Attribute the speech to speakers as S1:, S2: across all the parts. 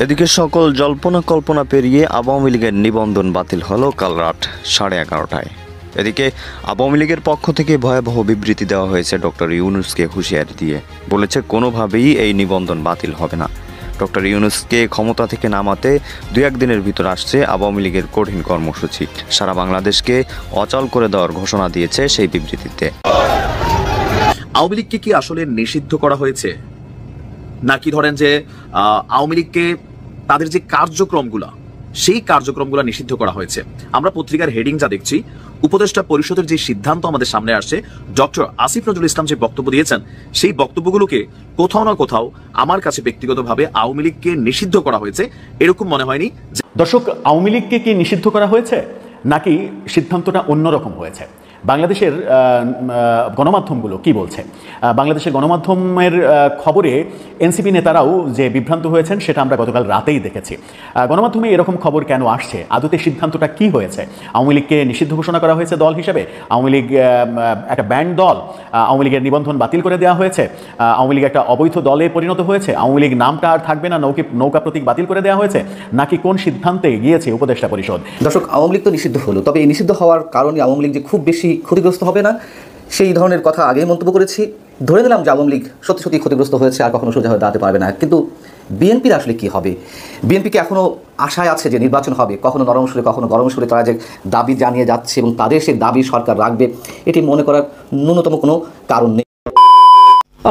S1: এদিকে সকল জল্পনা কল্পনা পেরিয়ে আওয়ামী লীগের নিবন্ধন বাতিল হলো কাল রাত 11:30টায়। এদিকে আওয়ামী লীগের পক্ষ থেকে ভয়াবহ বিবৃতি দেওয়া হয়েছে ডক্টর ইউনূসকে হুঁশিয়ারি দিয়ে। বলেছে কোনোভাবেই এই নিবন্ধন বাতিল হবে না। ডক্টর ইউনূসকে ক্ষমতা থেকে নামাতে 2-1 দিনের ভিতর আসছে আওয়ামী লীগের কঠিন কর্মসূচি। সারা বাংলাদেশকে অচল করে দেওয়ার ঘোষণা দিয়েছে সেই বিবৃতিতে।
S2: আওয়ামী লীগকে কি আসলে নিষিদ্ধ করা হয়েছে, নাকি ধরেন যে আওয়ামী লীগকে তাদের যে কার্যক্রমগুলা সেই কার্যক্রমগুলো নিষিদ্ধ করা হয়েছে? আমরা পত্রিকার হেডিং যা দেখছি, উপদেষ্টা পরিষদের যে সিদ্ধান্ত আমাদের সামনে আসছে, ডক্টর আসিফ নজরুল ইসলাম যে বক্তব্য দিয়েছেন, সেই বক্তব্যগুলোকে কোথাও না কোথাও আমার কাছে ব্যক্তিগতভাবে আওয়ামী লীগকে নিষিদ্ধ করা হয়েছে এরকম মনে হয়নি।
S3: দর্শক, আওয়ামী লীগকে কি নিষিদ্ধ করা হয়েছে, নাকি সিদ্ধান্তটা অন্যরকম হয়েছে? বাংলাদেশের গণমাধ্যমগুলো কি বলছে? বাংলাদেশের গণমাধ্যমের খবরে এনসিপি নেতারাও যে বিভ্রান্ত হয়েছেন সেটা আমরা গতকাল রাতেই দেখেছি। গণমাধ্যমে এরকম খবর কেন আসছে? আদতে সিদ্ধান্তটা কি হয়েছে? আওয়ামী লীগকে নিষিদ্ধ ঘোষণা করা হয়েছে দল হিসেবে? আওয়ামী লীগ একটা ব্যান্ড দল? আওয়ামী লীগের নিবন্ধন বাতিল করে দেওয়া হয়েছে? আওয়ামী লীগ একটা অবৈধ দলে পরিণত হয়েছে? আওয়ামী লীগ নামটা আর থাকবে না, নৌকা প্রতীক বাতিল করে দেওয়া হয়েছে? নাকি কোন সিদ্ধান্তে গিয়েছে উপদেষ্টা পরিষদ?
S4: দর্শক, আওয়ামী লীগ তো নিষিদ্ধ হলো, তবে এই নিষিদ্ধ হওয়ার কারণে আওয়ামী লীগ যে খুব বেশি ক্ষতিগ্রস্ত হবে না সেই ধরনের কথা আগেই মন্তব্য করেছি। ধরে নিলাম যে আওয়ামী লীগ সত্যি সত্যি ক্ষতিগ্রস্ত হয়েছে, আর কখনো সোজা হয়ে দাঁড়াতে পারবে না। কিন্তু বিএনপির আসলে কি হবে? বিএনপিকে এখনও আশায় আছে যে নির্বাচন হবে, কখনো নরম সুরে কখনো গরম সুরে তারা যে দাবি জানিয়ে যাচ্ছে এবং তাদের সেই দাবি সরকার রাখবে, এটি মনে করার ন্যূনতম কোনো কারণ নেই।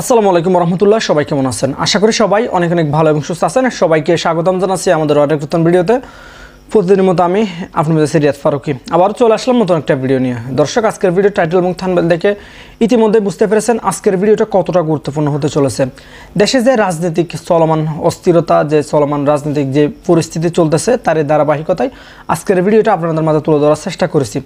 S5: আসসালামু আলাইকুম রহমতুল্লাহ, সবাই কেমন আছেন? আশা করি সবাই অনেক অনেক ভালো এবং সুস্থ আছেন। সবাইকে স্বাগতম জানাচ্ছি আমাদের অনেক নতুন ভিডিওতে। প্রতিদিনের মতো আমি আপনাদের সিরিয়াত ফারুকি আবার চলে আসলাম নতুন একটা ভিডিও নিয়ে। দর্শক, আজকের ভিডিও টাইটেল এবং থাম্বনেল দেখে ইতিমধ্যে বুঝতে পেরেছেন আজকের ভিডিওটা কতটা গুরুত্বপূর্ণ হতে চলেছে। দেশে যে রাজনৈতিক চলমান অস্থিরতা, যে চলমান রাজনৈতিক যে পরিস্থিতি চলতেছে, তার ধারাবাহিকতায় আজকের ভিডিওটা আপনাদের মাঝে তুলে ধরার চেষ্টা করেছি।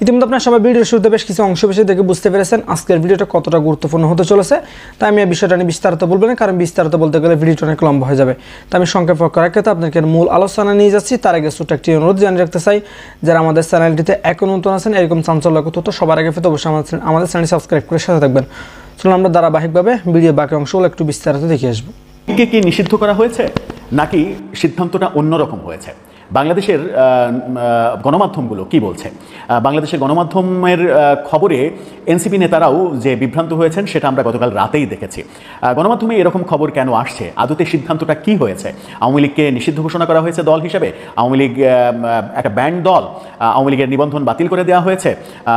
S5: ইতিমধ্যে আপনার সবাই ভিডিওর শুরুতে বেশ কিছু অংশ বেশি দেখে বুঝতে পেরেছেন আজকের ভিডিওটা কতটা গুরুত্বপূর্ণ হতে চলেছে। তাই আমি এই বিষয়টা নিয়ে বিস্তারিত বলবো না, কারণ বিস্তারিত বলতে গেলে ভিডিওটা অনেক লম্বা হয়ে যাবে। তাই আমি সংক্ষেপ করার ক্ষেত্রে আপনাকে মূল আলোচনা নিয়ে যাচ্ছি। তার আগে ছোট্ট একটি অনুরোধ জানিয়ে রাখতে চাই, যারা আমাদের চ্যানেলটিতে এখন নতুন আছেন, এরকম চাঞ্চল্যকর তথ্য সবার আগে পেতে অবশ্যই আমাদের চ্যানেল সাবস্ক্রাইব করে সাথে থাকবেন। চলুন আমরা ধারাবাহিকভাবে ভিডিও বাকি অংশগুলো একটু বিস্তারিত দেখে আসবো।
S3: কি নিষিদ্ধ করা হয়েছে, নাকি সিদ্ধান্তটা অন্যরকম হয়েছে? বাংলাদেশের গণমাধ্যমগুলো কি বলছে? বাংলাদেশের গণমাধ্যমের খবরে এনসিপি নেতারাও যে বিভ্রান্ত হয়েছেন সেটা আমরা গতকাল রাতেই দেখেছি। গণমাধ্যমে এরকম খবর কেন আসছে? আদতে সিদ্ধান্তটা কি হয়েছে? আওয়ামী লীগকে নিষিদ্ধ ঘোষণা করা হয়েছে দল হিসেবে? আওয়ামী লীগ একটা ব্যান্ড দল? আওয়ামী লীগের নিবন্ধন বাতিল করে দেওয়া হয়েছে?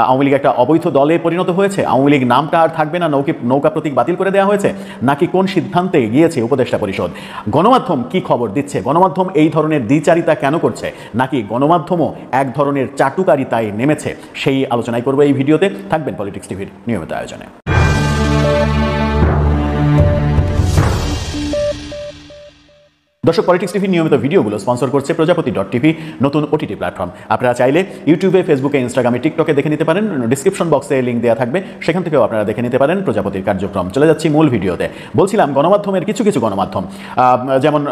S3: আওয়ামী লীগ একটা অবৈধ দলে পরিণত হয়েছে? আওয়ামী লীগ নামটা আর থাকবে না, নৌকা প্রতীক বাতিল করে দেওয়া হয়েছে? নাকি কোন সিদ্ধান্তে গিয়েছে উপদেষ্টা পরিষদ? গণমাধ্যম কি খবর দিচ্ছে? গণমাধ্যম এই ধরনের দ্বিচারিতা কেন করছে? নাকি গণমাধ্যমও এক ধরনের চাটুকারিতায় নেমেছে? সেই আলোচনাই করবো এই ভিডিওতে। থাকবেন পলিটিক্স টিভির নিয়মিত আয়োজনে। দর্শক, পলিটিক্স টিভির নিয়মিত ভিডিওগুলো স্পন্সর করছে প্রজাপতি.টিভি, নতুন ওটিটি প্ল্যাটফর্ম। আপনারা চাইলে ইউটিউবে, ফেসবুকে, ইনস্টাগ্রামে, টিকটকে দেখে নিতে পারেন। ডিসক্রিপশন বক্সে লিঙ্ক দেওয়া থাকবে, সেখান থেকেও আপনারা দেখে নিতে পারেন প্রজাপতির কার্যক্রম। চলে যাচ্ছি মূল ভিডিওতে। বলছিলাম গণমাধ্যমের কিছু গণমাধ্যম, যেমন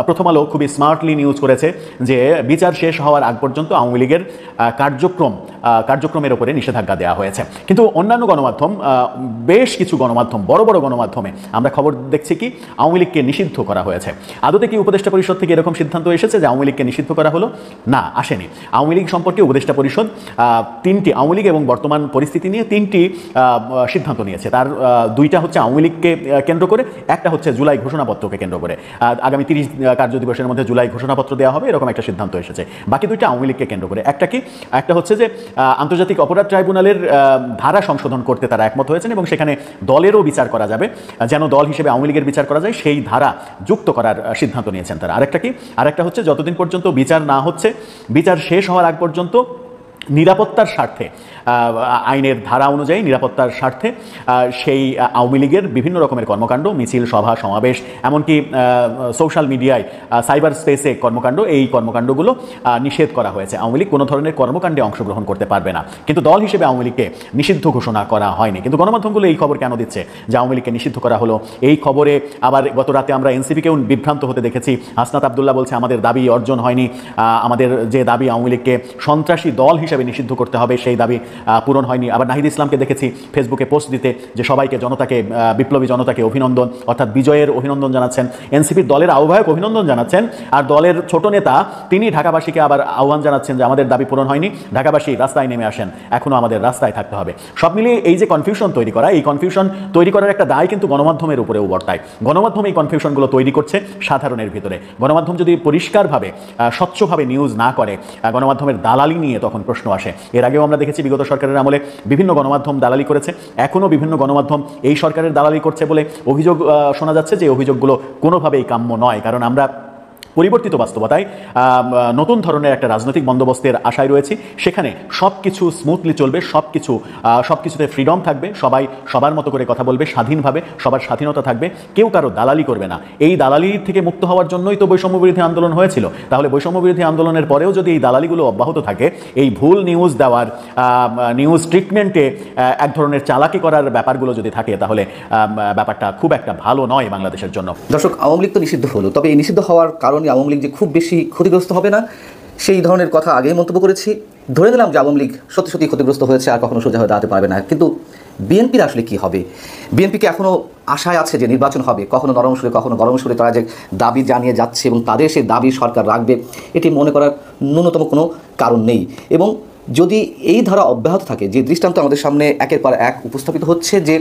S3: প্রথম আলো খুবই স্মার্টলি নিউজ করেছে যে বিচার শেষ হওয়ার আগ পর্যন্ত আওয়ামী লীগের কার্যক্রমের ওপরে নিষেধাজ্ঞা দেওয়া হয়েছে। কিন্তু অন্যান্য গণমাধ্যম, বেশ কিছু গণমাধ্যম, বড় বড় গণমাধ্যমে আমরা খবর দেখছি কি আওয়ামী লীগকে নিষিদ্ধ করা হয়েছে। আদতে কি উপদেষ্টা পরিষদ থেকে এরকম সিদ্ধান্ত এসেছে যে আওয়ামী লীগকে নিষিদ্ধ করা হলো? না, আসেনি। আওয়ামী লীগ সম্পর্কে উপদেষ্টা পরিষদ তিনটি, আওয়ামী লীগ এবং বর্তমান পরিস্থিতি নিয়ে তিনটি সিদ্ধান্ত নিয়েছে। তার দুইটা হচ্ছে আওয়ামী লীগকে কেন্দ্র করে, একটা হচ্ছে জুলাই ঘোষণাপত্রকে কেন্দ্র করে। আগামী 30 কার্যদিবসের মধ্যে জুলাই ঘোষণাপত্র দেওয়া হবে, এরকম একটা সিদ্ধান্ত এসেছে। বাকি দুইটা আওয়ামী লীগকে কেন্দ্র করে। একটা হচ্ছে যে আন্তর্জাতিক অপরাধ ট্রাইব্যুনালের ধারা সংশোধন করতে তারা একমত হয়েছেন এবং সেখানে দলেরও বিচার করা যাবে, যেন দল হিসেবে আওয়ামী লীগের বিচার করা যায় সেই ধারা যুক্ত করার সিদ্ধান্ত নিয়েছেন তারা। আরেকটা হচ্ছে যতদিন পর্যন্ত বিচার না হচ্ছে, বিচার শেষ হওয়ার আগ পর্যন্ত নিরাপত্তার স্বার্থে, আইনের ধারা অনুযায়ী নিরাপত্তার স্বার্থে সেই আওয়ামী লীগের বিভিন্ন রকমের কর্মকাণ্ড, মিছিল, সভা, সমাবেশ, এমনকি সোশ্যাল মিডিয়ায়, সাইবার স্পেসে কর্মকাণ্ড, এই কর্মকাণ্ডগুলো নিষেধ করা হয়েছে। আওয়ামী লীগ কোনো ধরনের কর্মকাণ্ডে অংশগ্রহণ করতে পারবে না। কিন্তু দল হিসেবে আওয়ামী লীগকে নিষিদ্ধ ঘোষণা করা হয়নি। কিন্তু গণমাধ্যমগুলো এই খবর কেন দিচ্ছে যে আওয়ামী লীগকে নিষিদ্ধ করা হলো? এই খবরে আবার গত রাতে আমরা এনসিপিকেও বিভ্রান্ত হতে দেখেছি। হাসনাত আবদুল্লাহ বলছে আমাদের দাবি অর্জন হয়নি, আমাদের যে দাবি আওয়ামী লীগকে সন্ত্রাসী দল হিসেবে হিসেবে নিষিদ্ধ করতে হবে সেই দাবি পূরণ হয়নি। আবার নাহিদ ইসলামকে দেখেছি ফেসবুকে পোস্ট দিতে যে সবাইকে জনতাকে বিপ্লবী জনতাকে অভিনন্দন অর্থাৎ বিজয়ের অভিনন্দন জানাচ্ছেন, এনসিপির দলের আহ্বায়ক অভিনন্দন জানাচ্ছেন, আর দলের ছোট নেতা তিনি ঢাকাবাসীকে আবার আহ্বান জানাচ্ছেন যে আমাদের দাবি পূরণ হয়নি, ঢাকাবাসী রাস্তায় নেমে আসেন, এখনও আমাদের রাস্তায় থাকতে হবে। সব মিলিয়ে এই যে কনফিউশন তৈরি করা, এই কনফিউশন তৈরি করার একটা দায় কিন্তু গণমাধ্যমের উপরেও বর্তায়। গণমাধ্যম এই কনফিউশনগুলো তৈরি করছে সাধারণের ভিতরে। গণমাধ্যম যদি পরিষ্কারভাবে স্বচ্ছভাবে নিউজ না করে, গণমাধ্যমের দালালি নিয়ে তখন প্রশ্ন আসে। এর আগেও আমরা দেখেছি বিগত সরকারের আমলে বিভিন্ন গণমাধ্যম দালালি করেছে, এখনও বিভিন্ন গণমাধ্যম এই সরকারের দালালি করছে বলে অভিযোগ শোনা যাচ্ছে, যে অভিযোগগুলো কোনোভাবেই কাম্য নয়। কারণ আমরা পরিবর্তিত বাস্তবতায় নতুন ধরনের একটা রাজনৈতিক বন্দোবস্তের আশায় রয়েছি, সেখানে সব কিছু স্মুথলি চলবে, সব কিছুতে ফ্রিডম থাকবে, সবাই সবার মতো করে কথা বলবে স্বাধীনভাবে, সবার স্বাধীনতা থাকবে, কেউ কারো দালালি করবে না। এই দালালি থেকে মুক্ত হওয়ার জন্যই তো বৈষম্য বিরোধী আন্দোলন হয়েছিল। তাহলে বৈষম্য বিরোধী আন্দোলনের পরেও যদি এই দালালিগুলো অব্যাহত থাকে, এই ভুল নিউজ দেওয়ার, নিউজ ট্রিটমেন্টে এক ধরনের চালাকি করার ব্যাপারগুলো যদি থাকে, তাহলে ব্যাপারটা খুব একটা ভালো নয় বাংলাদেশের জন্য।
S4: দর্শক, আওয়ামী লীগ তো নিষিদ্ধ হলো, তবে এই নিষিদ্ধ হওয়ার কারণে আওয়ামী লীগ যে খুব বেশি ক্ষতিগ্রস্ত হবে না সেই ধরনের কথা আগেই মন্তব্য করেছি। ধরে নিলাম যে আওয়ামী লীগ সত্যি সত্যি ক্ষতিগ্রস্ত হয়েছে, আর কখনো সোজা হয়ে দাঁড়াতে পারবে না। কিন্তু বিএনপির আসলে কি হবে? বিএনপিকে এখনও আশায় আছে যে নির্বাচন হবে, কখনো নরম সুরে কখনো গরম সুরে তারা যে দাবি জানিয়ে যাচ্ছে এবং তাদের সেই দাবি সরকার রাখবে, এটি মনে করার ন্যূনতম কোনো কারণ নেই। এবং যদি এই ধারা অব্যাহত থাকে, যে দৃষ্টান্ত আমাদের সামনে একের পর এক উপস্থাপিত হচ্ছে, যে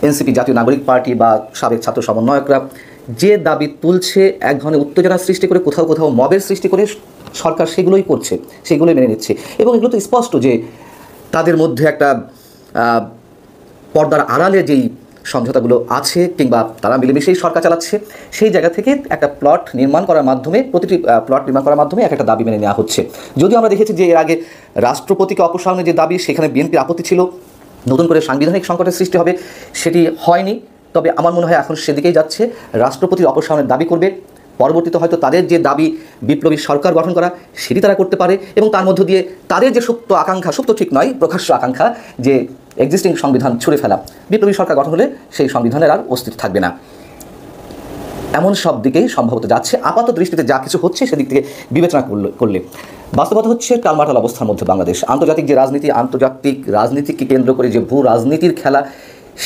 S4: এনসিপি জাতীয় নাগরিক পার্টি বা সাবেক ছাত্র সমন্বয়করা যে দাবি তুলছে, এক ধরনের উত্তেজনার সৃষ্টি করে, কোথাও কোথাও মবের সৃষ্টি করে, সরকার সেগুলোই করছে, সেগুলোই মেনে নিচ্ছে। এবং এগুলো তো স্পষ্ট যে তাদের মধ্যে একটা পর্দার আড়ালে যেই সমঝোতাগুলো আছে, কিংবা তারা মিলেমিশেই সরকার চালাচ্ছে, সেই জায়গা থেকে একটা প্লট নির্মাণ করার মাধ্যমে, প্রতিটি প্লট নির্মাণ করার মাধ্যমে একটা দাবি মেনে নেওয়া হচ্ছে। যদিও আমরা দেখেছি যে এর আগে রাষ্ট্রপতিকে অপসারণের যে দাবি, সেখানে বিএনপির আপত্তি ছিল, নতুন করে সাংবিধানিক সংকটের সৃষ্টি হবে, সেটি হয়নি। তবে আমার মনে হয় এখন সেদিকেই যাচ্ছে, রাষ্ট্রপতির অপসারণের দাবি করবে, পরবর্তীতে হয়তো তাদের যে দাবি বিপ্লবী সরকার গঠন করা, সেটি তারা করতে পারে। এবং তার মধ্য দিয়ে তাদের যে সুপ্ত আকাঙ্ক্ষা, সুপ্ত ঠিক নয়, প্রকাশ্য আকাঙ্ক্ষা, যে এক্সিস্টিং সংবিধান ছুঁড়ে ফেলা, বিপ্লবী সরকার গঠন হলে সেই সংবিধানের আর অস্তিত্ব থাকবে না। এমন সব দিকেই সম্ভবত যাচ্ছে আপাত দৃষ্টিতে, যা কিছু হচ্ছে সেদিক থেকে বিবেচনা করলে। বাস্তবতা হচ্ছে টালমাটাল অবস্থার মধ্যে বাংলাদেশ। আন্তর্জাতিক যে রাজনীতি, আন্তর্জাতিক রাজনীতিকে কেন্দ্র করে যে ভূ রাজনীতির খেলা,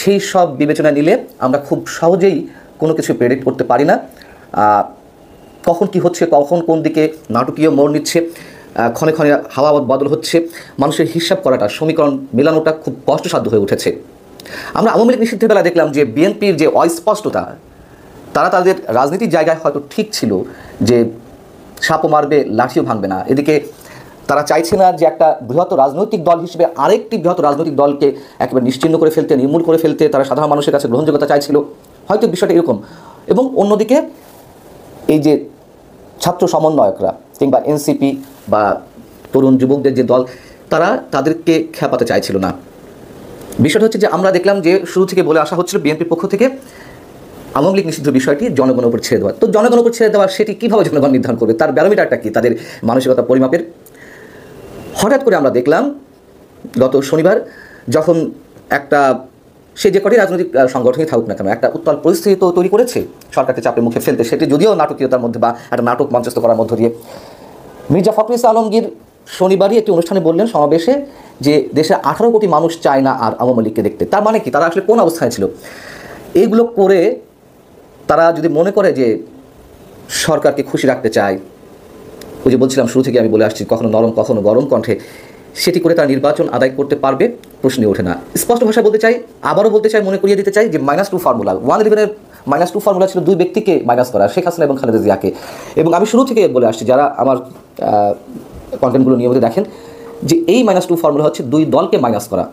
S4: সেই সব বিবেচনা নিলে আমরা খুব সহজেই কোনো কিছু প্রেডিক্ট করতে পারি না। কখন কি হচ্ছে, কখন কোন দিকে নাটকীয় মোড় নিচ্ছে, ক্ষণে ক্ষণে হাওয়া বদল হচ্ছে, মানুষের হিসাব করাটা, সমীকরণ মেলানোটা খুব কষ্টসাধ্য হয়ে উঠেছে। আমরা আওয়ামী লীগ নিষিদ্ধের বেলা দেখলাম যে বিএনপির যে অস্পষ্টতা, তারা তাদের রাজনীতির জায়গায় হয়তো ঠিক ছিল যে সাপও মারবে লাঠিও ভাঙবে না। এদিকে তারা চাইছে না যে একটা বৃহৎ রাজনৈতিক দল হিসেবে আরেকটি বৃহৎ রাজনৈতিক দলকে একেবারে নিশ্চিহ্ন করে ফেলতে, নির্মূল করে ফেলতে তারা সাধারণ মানুষের কাছে গ্রহণযোগ্যতা চাইছিল, হয়তো বিষয়টা এরকম। এবং অন্যদিকে এই যে ছাত্র সমন্বয়করা কিংবা এনসিপি বা তরুণ যুবকদের যে দল, তারা তাদেরকে খেপাতে চাইছিল না। বিষয়টা হচ্ছে যে আমরা দেখলাম যে শুরু থেকে বলে আসা হচ্ছিল বিএনপির পক্ষ থেকে আওয়ামী লীগ নিষিদ্ধ বিষয়টি জনগণের উপর ছেড়ে দেওয়া। তো জনগণের উপর ছেড়ে দেওয়া, সেটি কীভাবে জনগণ নির্ধারণ করবে? তার ব্যারোমিটারটা কি, তাদের মানসিকতা পরিমাপের? হঠাৎ করে আমরা দেখলাম গত শনিবার, যখন একটা সে যে কটি রাজনৈতিক সংগঠনই থাকুক না কেন, একটা উত্তাল পরিস্থিতি তো তৈরি করেছে সরকারকে চাপের মুখে ফেলতে, সেটি যদিও নাটকীয়তার মধ্যে বা একটা নাটক মঞ্চস্থ করার মধ্য দিয়ে। মির্জা ফখরুল ইসলাম আলমগীর শনিবারই একটি অনুষ্ঠানে বললেন সমাবেশে যে দেশে 18 কোটি মানুষ চায় না আর আওয়ামী লীগকে দেখতে। তার মানে কি, তারা আসলে কোন অবস্থায় ছিল? এইগুলো করে তারা যদি মনে করে যে সরকারকে খুশি রাখতে চায়, ওই যে বলছিলাম শুরু থেকে আমি বলে আসছি, কখনো নরম কখনো গরম কণ্ঠে, সেটি করে তারা নির্বাচন আদায় করতে পারবে, প্রশ্নই ওঠে না। স্পষ্ট ভাষায় বলতে চাই, আবারও বলতে চাই, মনে করিয়ে দিতে চাই যে -2 ফর্মুলা, 111-এর -2 ফর্মুলা ছিল 2 ব্যক্তিকে মাইনাস করা, শেখ হাসিনা এবং খালেদা জিয়াকে। এবং আমি শুরু থেকে বলে আসছি, যারা আমার কন্টেন্টগুলো নিয়মিত দেখেন, যে এই -2 ফর্মুলা হচ্ছে 2 দলকে মাইনাস করা,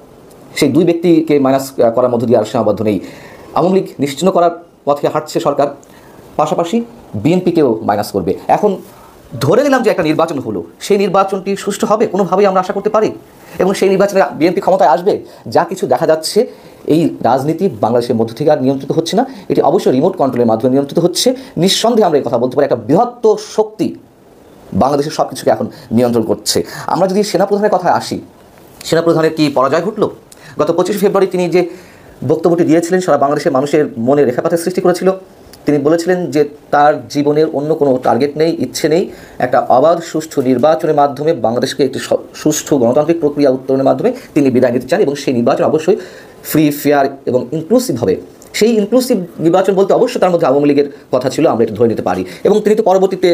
S4: সেই 2 ব্যক্তিকে মাইনাস করার মধ্য দিয়ে আর সীমাবদ্ধ নেই। আওয়ামী লীগ নিশ্চিহ্ন করার পথে হাঁটছে সরকার, পাশাপাশি বিএনপিকেও মাইনাস করবে। এখন ধরে নিলাম যে একটা নির্বাচন হলো, সেই নির্বাচনটি সুষ্ঠু হবে কোনোভাবেই আমরা আশা করতে পারি, এবং সেই নির্বাচনে বিএনপি ক্ষমতায় আসবে। যা কিছু দেখা যাচ্ছে, এই রাজনীতি বাংলাদেশের মধ্য থেকে আর নিয়ন্ত্রিত হচ্ছে না, এটি অবশ্যই রিমোট কন্ট্রোলের মাধ্যমে নিয়ন্ত্রিত হচ্ছে। নিঃসন্দেহে আমরা এই কথা বলতে পারি, একটা বৃহত্ত শক্তি বাংলাদেশের সব কিছুকে এখন নিয়ন্ত্রণ করছে। আমরা যদি সেনাপ্রধানের কথায় আসি, সেনাপ্রধানের কি পরাজয় ঘটল? গত 25 ফেব্রুয়ারি তিনি যে বক্তব্যটি দিয়েছিলেন, সারা বাংলাদেশের মানুষের মনে রেখাপাতের সৃষ্টি করেছিল, তিনি বলেছিলেন যে তার জীবনের অন্য কোনো টার্গেট নেই, ইচ্ছে নেই, একটা অবাধ সুষ্ঠু নির্বাচনের মাধ্যমে বাংলাদেশকে একটি সুষ্ঠু গণতান্ত্রিক প্রক্রিয়া উত্তরণের মাধ্যমে তিনি বিদায় নিতে চান এবং সেই নির্বাচন অবশ্যই ফ্রি, ফেয়ার এবং ইনক্লুসিভ হবে। সেই ইনক্লুসিভ নির্বাচন বলতে অবশ্যই তার মধ্যে আওয়ামী লীগের কথা ছিল, আমরা এটা ধরে নিতে পারি। এবং তিনি তো পরবর্তীতে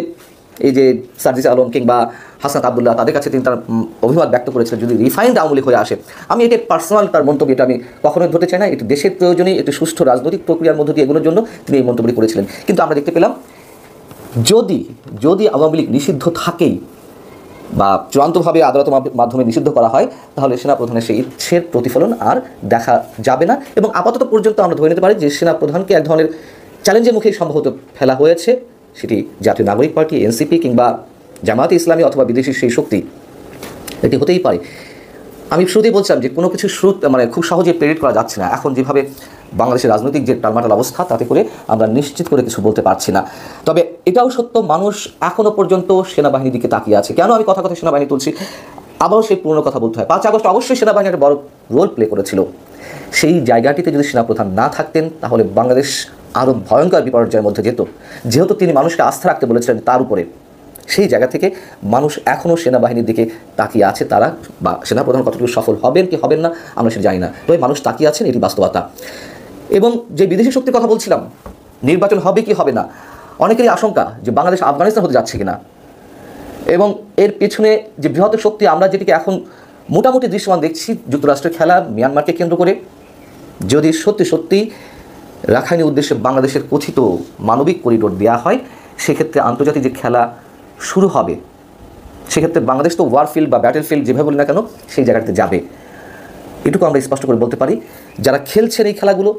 S4: এই যে সার্জিস আলম কিংবা হাসনাত আবদুল্লাহ তাদের কাছে তিনি তার অভিমত ব্যক্ত করেছিলেন যদি রিফাইন্ড আওয়ামী লীগ হয়ে আসে। আমি এটা পার্সোনাল তার মন্তব্য, এটা আমি কখনোই ধরতে চাই না, এটি দেশের প্রয়োজনে একটি সুষ্ঠু রাজনৈতিক প্রক্রিয়ার মধ্য দিয়ে এগুলোর জন্য তিনি এই মন্তব্যটি করেছিলেন। কিন্তু আমরা দেখতে পেলাম যদি আওয়ামী লীগ নিষিদ্ধ থাকেই বা চূড়ান্তভাবে আদালতের মাধ্যমে নিষিদ্ধ করা হয়, তাহলে সেনাপ্রধানের সেই ইচ্ছের প্রতিফলন আর দেখা যাবে না। এবং আপাতত পর্যন্ত আমরা ধরে নিতে পারি যে সেনাপ্রধানকে এক ধরনের চ্যালেঞ্জের মুখেই সম্ভবত ফেলা হয়েছে, সেটি জাতীয় নাগরিক পার্টি, এনসিপি কিংবা জামায়াতে ইসলামী অথবা বিদেশি সেই শক্তি, এটি হতেই পারে। আমি শুরুতেই বলছিলাম যে কোনো কিছু খুব সহজে প্রেডিক্ট করা যাচ্ছে না। এখন যেভাবে বাংলাদেশের রাজনৈতিক যে টালমাটাল অবস্থা, তাতে করে আমরা নিশ্চিত করে কিছু বলতে পারছি না। তবে এটাও সত্য, মানুষ এখনও পর্যন্ত সেনাবাহিনীর দিকে তাকিয়ে আছে। কেন আমি কথা সেনাবাহিনী তুলছি? আবারও সেই পুরনো কথা বলতে হয়, 5 আগস্ট অবশ্যই সেনাবাহিনী একটা বড় রোল প্লে করেছিল। সেই জায়গাটিতে যদি সেনাপ্রধান না থাকতেন, তাহলে বাংলাদেশ আরও ভয়ঙ্কর বিপর্যয়ের মধ্যে যেত। যেহেতু তিনি মানুষকে আস্থা রাখতে বলেছিলেন তার উপরে, সেই জায়গা থেকে মানুষ এখনও সেনাবাহিনীর দিকে তাকিয়ে আছে। তারা বা সেনাপ্রধান কতটুকু সফল হবেন কি হবেন না আমরা সেটা জানি না, তবে মানুষ তাকিয়ে আছেন, এটি বাস্তবতা। এবং যে বিদেশি শক্তির কথা বলছিলাম, নির্বাচন হবে কি হবে না, অনেকেরই আশঙ্কা যে বাংলাদেশ আফগানিস্তান হতে যাচ্ছে কিনা। এবং এর পেছনে যে বৃহত্তর শক্তি আমরা যেটিকে এখন মোটামুটি দৃশ্যমান দেখছি, যুক্তরাষ্ট্রের খেলা মিয়ানমারকে কেন্দ্র করে, যদি সত্যি রাখাইনের উদ্দেশ্যে বাংলাদেশের কথিত মানবিক করিডোর দেওয়া হয়, সেক্ষেত্রে আন্তর্জাতিক যে খেলা শুরু হবে, সেক্ষেত্রে বাংলাদেশ তো ওয়ারফিল্ড বা ব্যাটেল ফিল্ড যেভাবে বলি না কেন, সেই জায়গাতে যাবে। এটুকু আমরা স্পষ্ট করে বলতে পারি। যারা খেলছেন এই খেলাগুলো,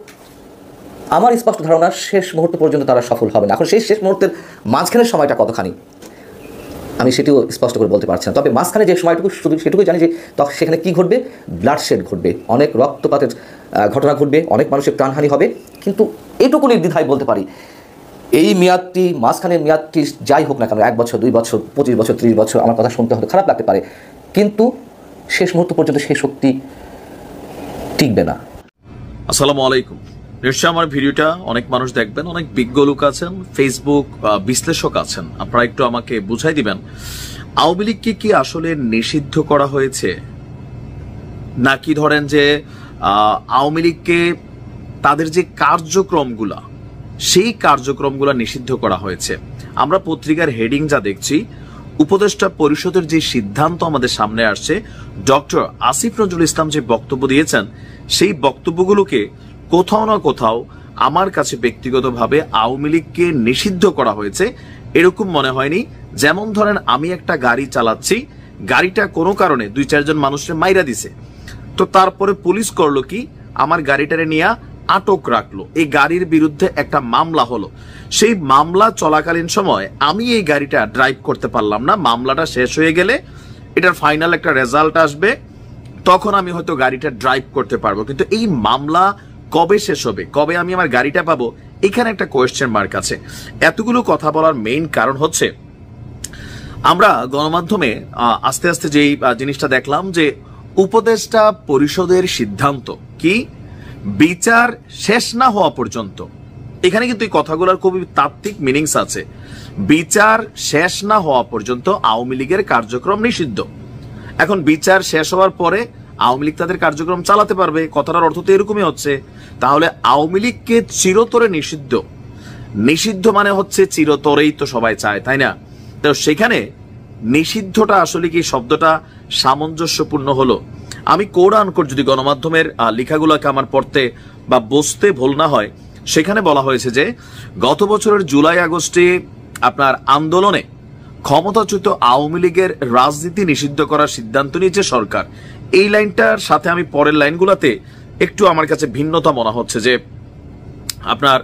S4: আমার স্পষ্ট ধারণা শেষ মুহূর্ত পর্যন্ত তারা সফল হবে না। এখন শেষ মুহূর্তের মাঝখানের সময়টা কতখানি আমি সেটিও স্পষ্ট করে বলতে পারছি না। তবে মাঝখানে যে সময়টুকু শুধু সেটুকুই জানি যে তখন সেখানে কী ঘটবে, ব্লাডশেড ঘটবে, অনেক রক্তপাতের ঘটনা ঘটবে, অনেক মানুষের প্রাণহানি হবে। কিন্তু এটুকু নির্দ্বিধায় বলতে পারি, এই মেয়াদটি, মাঝখানের মেয়াদটি যাই হোক না কেন, 1 বছর, 2 বছর, 25 বছর, 30 বছর, আমার কথা শুনতে হয়তো খারাপ লাগতে পারে, কিন্তু শেষ মুহূর্ত পর্যন্ত সেই শক্তি টিকবে না।
S2: আসসালামু আলাইকুম। নিশ্চয়ই আমার ভিডিওটা অনেক মানুষ দেখবেন, অনেক বিজ্ঞ লোক আছেন, ফেসবুক বিশ্লেষক আছেন। আপনারা একটু আমাকে বুঝাই দিবেন, আওয়ামী লীগকে কি আসলে নিষিদ্ধ করা হয়েছে, নাকি ধরেন যে আওয়ামী লীগকে তাদের যে কার্যক্রমগুলা, সেই কার্যক্রমগুলা নিষিদ্ধ করা হয়েছে? আমরা পত্রিকার হেডিং যা দেখছি, উপদেষ্টা পরিষদের যে সিদ্ধান্ত আমাদের সামনে আসছে, ডক্টর আসিফ নজরুল ইসলাম যে বক্তব্য দিয়েছেন, সেই বক্তব্যগুলোকে কোথাও না কোথাও আমার কাছে ব্যক্তিগতভাবে আওয়ামী লীগকে নিষিদ্ধ করা হয়েছে এরকম মনে হয়নি। যেমন ধরেন, আমি একটা গাড়ি চালাচ্ছি, গাড়িটা কোনো কারণে 2-4 জন মানুষের মাইরা দিছে, তো তারপরে পুলিশ করলো কি, আমার গাড়িটারে নিয়ে আটক রাখলো, এই গাড়ির বিরুদ্ধে একটা মামলা হলো। সেই মামলা চলাকালীন সময় আমি এই গাড়িটা ড্রাইভ করতে পারলাম না, মামলাটা শেষ হয়ে গেলে এটার ফাইনাল একটা রেজাল্ট আসবে, তখন আমি হয়তো গাড়িটা ড্রাইভ করতে পারবো। কিন্তু এই মামলা কবে শেষ হবে, কবে আমি আমার গাড়িটা পাবো, এখানে একটা কোয়েশ্চেন মার্ক আছে। এতগুলো কথা বলার মেইন কারণ হচ্ছে, আমরা গণমাধ্যমে আস্তে আস্তে যেই জিনিসটা দেখলাম যে উপদেষ্টা পরিষদের সিদ্ধান্ত কি, বিচার শেষ না হওয়া পর্যন্ত, এখানে কিন্তু এই কথাগুলোর খুবই তাত্ত্বিক মিনিংস আছে। বিচার শেষ না হওয়া পর্যন্ত আওয়ামী লীগের কার্যক্রম নিষিদ্ধ। এখন বিচার শেষ হওয়ার পরে আওয়ামী লীগ তাদের কার্যক্রম চালাতে পারবে, কথাটার অর্থ তো এরকমই হচ্ছে। তাহলে আওয়ামী লীগকে চিরতরে নিষিদ্ধ মানে হচ্ছে চিরতরেই তো সবাই চায়, তাই না? তো সেখানে নিষিদ্ধটা আসলে কি শব্দটা সামঞ্জস্যপূর্ণ হলো? আমি কোরআন যদি গণমাধ্যমের লেখাগুলোকে আমার পড়তে বা বুঝতে ভুল না হয়, সেখানে বলা হয়েছে যে গত বছরের জুলাই আগস্টে আপনার আন্দোলনে ক্ষমতাচ্যুত আওয়ামী লীগের রাজনীতি নিষিদ্ধ করার সিদ্ধান্ত নিয়েছে সরকার। এই লাইনটার সাথে আমি পরের লাইনগুলোতে একটু আমার কাছে ভিন্নতা মনে হচ্ছে যে আপনার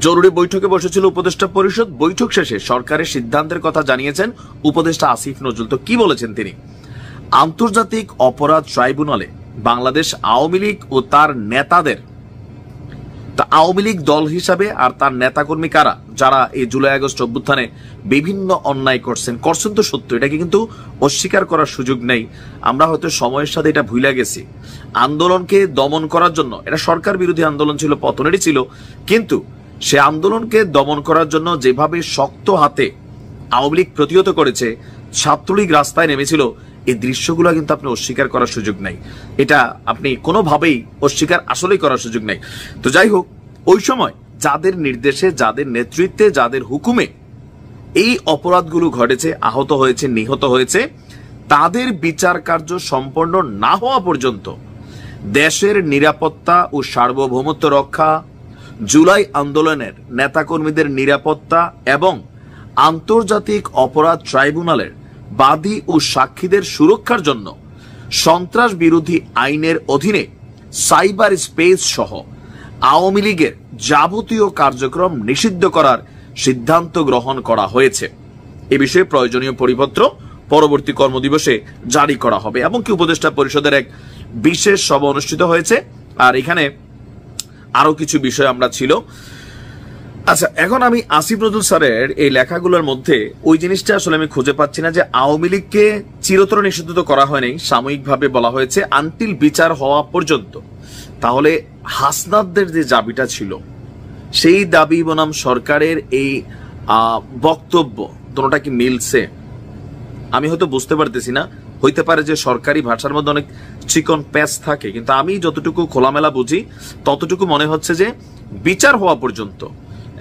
S2: জরুরি বৈঠকে বসেছিল উপদেষ্টা পরিষদ, বৈঠক শেষে সরকারের সিদ্ধান্তের কথা জানিয়েছেন উপদেষ্টা আসিফ নজরুল। তো কি বলেছেন তিনি? আন্তর্জাতিক অপরাধ ট্রাইব্যুনালে বাংলাদেশ আওয়ামী লীগ ও তার নেতাদের তা আওয়ামী লীগ দল হিসাবে আর তার নেতাকর্মী কারা যারা এই জুলাই আগস্ট অভ্যুত্থানে বিভিন্ন অন্যায় করছেন তো সত্য, এটাকে কিন্তু অস্বীকার করার সুযোগ নেই। আমরা হয়তো সময়ের সাথে এটা ভুলে গেছি। আন্দোলনকে দমন করার জন্য, এটা সরকার বিরোধী আন্দোলন ছিল, পতনেরই ছিল, কিন্তু সে আন্দোলনকে দমন করার জন্য যেভাবে শক্ত হাতে আওয়ামী লীগ প্রতিহত করেছে, ছাত্রলীগ রাস্তায় নেমেছিল, এই দৃশ্যগুলো কিন্তু আপনি অস্বীকার করার সুযোগ নাই। এটা আপনি কোনোভাবেই অস্বীকার আসলেই করার সুযোগ নাই। তো যাই হোক, ওই সময় যাদের নির্দেশে, যাদের নেতৃত্বে, যাদের হুকুমে এই অপরাধগুলো ঘটেছে, আহত হয়েছে, নিহত হয়েছে, তাদের বিচার কার্য সম্পন্ন না হওয়া পর্যন্ত দেশের নিরাপত্তা ও সার্বভৌমত্ব রক্ষা, জুলাই আন্দোলনের নেতাকর্মীদের নিরাপত্তা এবং আন্তর্জাতিক অপরাধ ট্রাইব্যুনালের বাদী ও সাক্ষীদের সুরক্ষার জন্য সন্ত্রাস বিরোধী আইনের অধীনে সাইবার স্পেস সহ আওয়ামী লীগের যাবতীয় কার্যক্রম নিষিদ্ধ করার সিদ্ধান্ত গ্রহণ করা হয়েছে। এ বিষয়ে প্রয়োজনীয় পরিপত্র পরবর্তী কর্মদিবসে জারি করা হবে। এমনকি উপদেষ্টা পরিষদের এক বিশেষ সভা অনুষ্ঠিত হয়েছে। আর এখানে আরো কিছু বিষয় আমরা ছিল। আচ্ছা, এখন আমি আসিফ নজরুল স্যারের এই লেখাগুলোর মধ্যে ওই জিনিসটা আসলে আমি খুঁজে পাচ্ছি না যে আওয়ামী লীগকে চিরতর নিষিদ্ধ তো করা হয়নি, সাময়িকভাবে বলা হয়েছে আনটিল বিচার হওয়া পর্যন্ত। তাহলে হাসনাতদের যে দাবিটা ছিল, সেই দাবি বনাম সরকারের এই বক্তব্য দুটোটা কি মিলছে? আমি হয়তো বুঝতে পারতেছি না। হইতে পারে যে সরকারি ভাষার মধ্যে অনেক চিকন প্যাচ থাকে, কিন্তু আমি যতটুকু খোলামেলা বুঝি ততটুকু মনে হচ্ছে যে বিচার হওয়া পর্যন্ত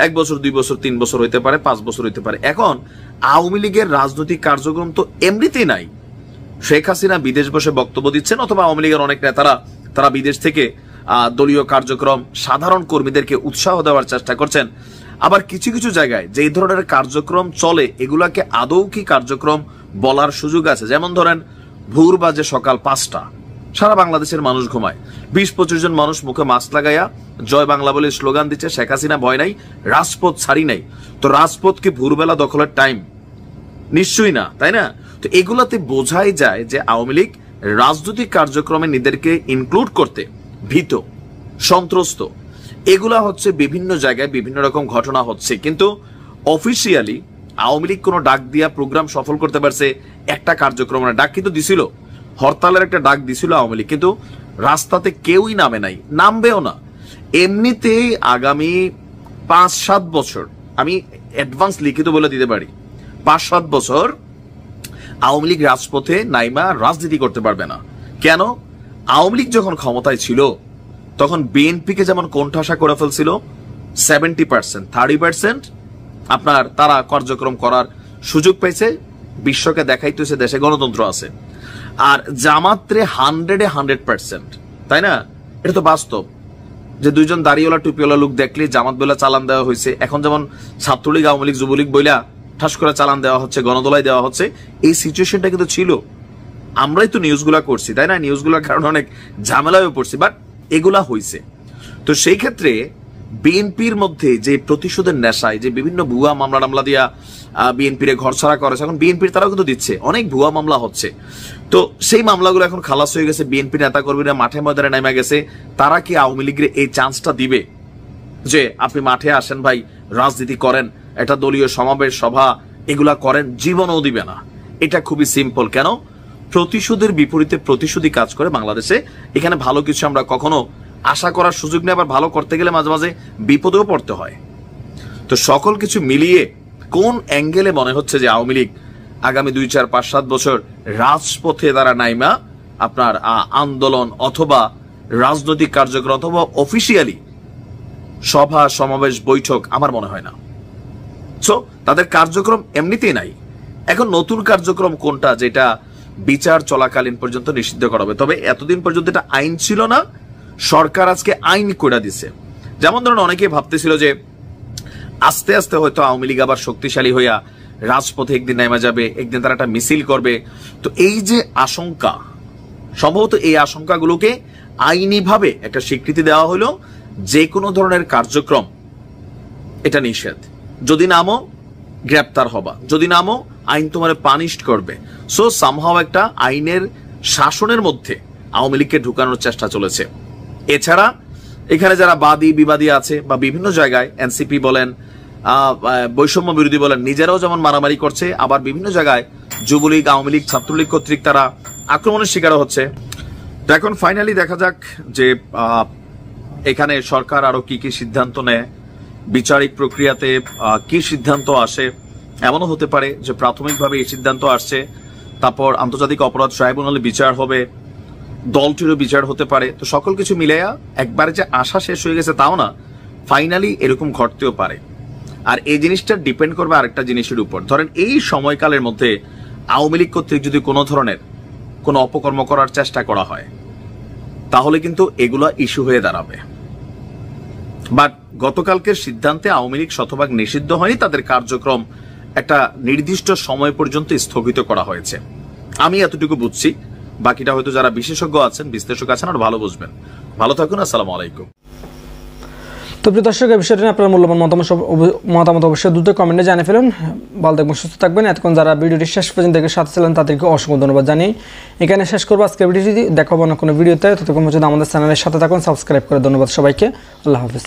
S2: 1 বছর, 2 বছর, 3 বছর হইতে পারে, 5 বছর হইতে পারে। এখন আওয়ামী লীগের রাজনৈতিক কার্যক্রম তো এমনিতেই নাই। শেখ হাসিনা বিদেশ বসে বক্তব্য দিচ্ছেন, অথবা আওয়ামী লীগের অনেক নেতারা তারা বিদেশ থেকে দলীয় কার্যক্রম, সাধারণ কর্মীদেরকে উৎসাহ দেওয়ার চেষ্টা করছেন। আবার কিছু কিছু জায়গায় যে ধরনের কার্যক্রম চলে, এগুলাকে আদৌ কি কার্যক্রম বলার সুযোগ আছে? যেমন ধরেন, ভোর বাজে সকাল 5টা, সারা বাংলাদেশের মানুষ ঘুমায়, 20-25 জন মানুষ মুখে মাস্ক লাগাইয়া জয় বাংলা বলে স্লোগান দিচ্ছে, শেখ হাসিনা ভয় নাই, রাজপথ ছাড়ি নাই। তো রাজপথ কি ভোরবেলা দখলের টাইম? নিশ্চয়ই না, তাই না? তো এগুলাতে বোঝাই যায় যে আওয়ামী লীগ রাজনৈতিক কার্যক্রমে নিজেদেরকে ইনক্লুড করতে ভীত, সন্ত্রস্ত। এগুলা হচ্ছে বিভিন্ন জায়গায় বিভিন্ন রকম ঘটনা হচ্ছে, কিন্তু অফিসিয়ালি আওয়ামী লীগ কোনো ডাক দিয়া প্রোগ্রাম সফল করতে পারছে? একটা কার্যক্রমের ডাক কিন্তু দিছিল, হরতালের একটা ডাক দিছিল আওয়ামী লীগ, কিন্তু রাস্তাতে কেউই নামে নাই, নামবেও না। এমনিতেই আগামী 5-7 বছর, আমি অ্যাডভান্স লিখিত বলে দিতে পারি, 5-7 বছর আওয়ামী লীগ রাজপথে নাইমা রাজনীতি করতে পারবে না। কেন? আওয়ামী লীগ যখন ক্ষমতায় ছিল তখন বিএনপিকে যেমন কোণঠাসা করে ফেলছিল, 70%, 30% আপনার তারা কার্যক্রম করার সুযোগ পাইছে, বিশ্বকে দেখাইতেছে দেশে গণতন্ত্র আছে। আর জামাতরে 100% তাই না? এটা তো বাস্তব যে 2 জন দাড়িওয়ালা টুপিওয়ালা লোক দেখলে জামাত বলে চালান দেওয়া হয়েছে। এখন যেমন ছাত্রলীগ, আওয়ামী লীগ, যুবলীগ বইলা ঠাস করে চালান দেওয়া হচ্ছে, গণদোলাই দেওয়া হচ্ছে। এই সিচুয়েশনটা কিন্তু ছিল, আমরাই তো নিউজগুলা করছি, তাই না? নিউজগুলোর কারণে অনেক ঝামেলায়ও পড়ছি, বাট এগুলা হয়েছে। তো সেই ক্ষেত্রে বিএনপির মধ্যে যে প্রতিশোধের নেশায় যে বিভিন্ন ভুয়া মামলা দিয়া বিএনপির ঘর ছাড়া করেছে, এখন বিএনপির তারাও কিন্তু দিচ্ছে, অনেক ভুয়া মামলা হচ্ছে। তো সেই মামলাগুলো এখন খালাস হয়ে গেছে, বিএনপি নেতা কর্মীরা মাঠে ময়দানে নেমে গেছে। তারা কি আওয়ামী লীগের এই চান্সটা দিবে যে আপনি মাঠে আসেন ভাই, রাজনীতি করেন, এটা দলীয় সমাবেশ, সভা এগুলা করেন? জীবনও দিবে না। এটা খুবই সিম্পল। কেন? প্রতিশোধের বিপরীতে প্রতিশোধী কাজ করে বাংলাদেশে। এখানে ভালো কিছু আমরা কখনো আশা করার সুযোগ নেই, আবার ভালো করতে গেলে মাঝে মাঝে বিপদেও পড়তে হয়। তো সকল কিছু মিলিয়ে কোন অ্যাঙ্গেলে মনে হচ্ছে যে আওয়ামী লীগ আগামী 2, 4, 5, 7 বছর রাজপথে তারা নাইমা আপনার আন্দোলন অথবা রাজনৈতিক কার্যক্রম অথবা অফিসিয়ালি সভা, সমাবেশ, বৈঠক, আমার মনে হয় না। সো তাদের কার্যক্রম এমনিতেই নাই। এখন নতুন কার্যক্রম কোনটা যেটা বিচার চলাকালীন পর্যন্ত নিষিদ্ধ করা হবে? তবে এতদিন পর্যন্ত এটা আইন ছিল না, সরকার আজকে আইন করে দিছে। যেমন ধরুন, অনেকেই ভাবতেছিল যে আস্তে আস্তে হয়তো আওয়ামী লীগ আবার শক্তিশালী হইয়া রাজপথে একদিন নেমে যাবে, একদিন তারা একটা মিছিল করবে। তো এই যে আশঙ্কা, সম্ভবত এই আশঙ্কাগুলোকে আইনিভাবে একটা স্বীকৃতি দেওয়া হলো, যে কোনো ধরনের কার্যক্রম এটা নিষেধ। যদি নামো গ্রেপ্তার হবা, যদি নামো আইন তোমার পানিশ করবে। সো সামহাও একটা আইনের শাসনের মধ্যে আওয়ামী লীগকে ঢুকানোর চেষ্টা চলেছে। এছাড়া এখানে যারা বাদী বিবাদী আছে বা বিভিন্ন জায়গায় এনসিপি বলেন, বৈষম্য বিরোধী বলেন, নিজেরাও যেমন মারামারি করছে, আবার বিভিন্ন জায়গায় যুবলীগ, আওয়ামী লীগ, ছাত্রলীগ কর্তৃক তারা আক্রমণের শিকার হচ্ছে। তো এখন ফাইনালি দেখা যাক যে এখানে সরকার আরো কি কি সিদ্ধান্ত নেয়, বিচারিক প্রক্রিয়াতে কি সিদ্ধান্ত আসে। এমনও হতে পারে যে প্রাথমিকভাবে এই সিদ্ধান্ত আসছে, তারপর আন্তর্জাতিক অপরাধ ট্রাইব্যুনালে বিচার হবে, দলটিরও বিচার হতে পারে। তো সকল কিছু মিলাইয়া একবারে যে আশা শেষ হয়ে গেছে তাও না, ফাইনালি এরকম ঘটতেও পারে। আর এই জিনিসটা ডিপেন্ড করবে আরেকটা জিনিসের উপর। ধরেন এই সময়কালের মধ্যে আওয়ামী লীগ কর্তৃক যদি কোনো ধরনের কোনো অপকর্ম করার চেষ্টা করা হয়, তাহলে কিন্তু এগুলা ইস্যু হয়ে দাঁড়াবে। বাট গতকালকের সিদ্ধান্তে আওয়ামী লীগ শতভাগ নিষিদ্ধ হয়নি, তাদের কার্যক্রম একটা নির্দিষ্ট সময় পর্যন্ত স্থগিত করা হয়েছে। আমি এতটুকু বুঝছি, বাকিটা হয়তো যারা বিশেষজ্ঞ আছেন, বিশ্লেষক আছেন, আর ভালো বুঝবেন। ভালো থাকুন, আসসালামু আলাইকুম।
S5: তো প্রিয় দর্শক, এই বিষয়টি নিয়ে আপনার মূল্যবান মতামত অবশ্যই দ্রুত কমেন্টে জানিয়ে ফেলুন। ভালো থাকবেন, সুস্থ থাকবেন। এতক্ষণ যারা ভিডিওটি শেষ পর্যন্ত দেখে সাথে ছিলেন তাদেরকে অসংখ্য ধন্যবাদ জানিয়ে এখানে শেষ করবো আজকের ভিডিওটি। দেখাবো না কোনো ভিডিওতে, ততক্ষণ পর্যন্ত আমাদের চ্যানেলের সাথে থাকুন, সাবস্ক্রাইব করে। ধন্যবাদ সবাইকে, আল্লাহ হাফিজ।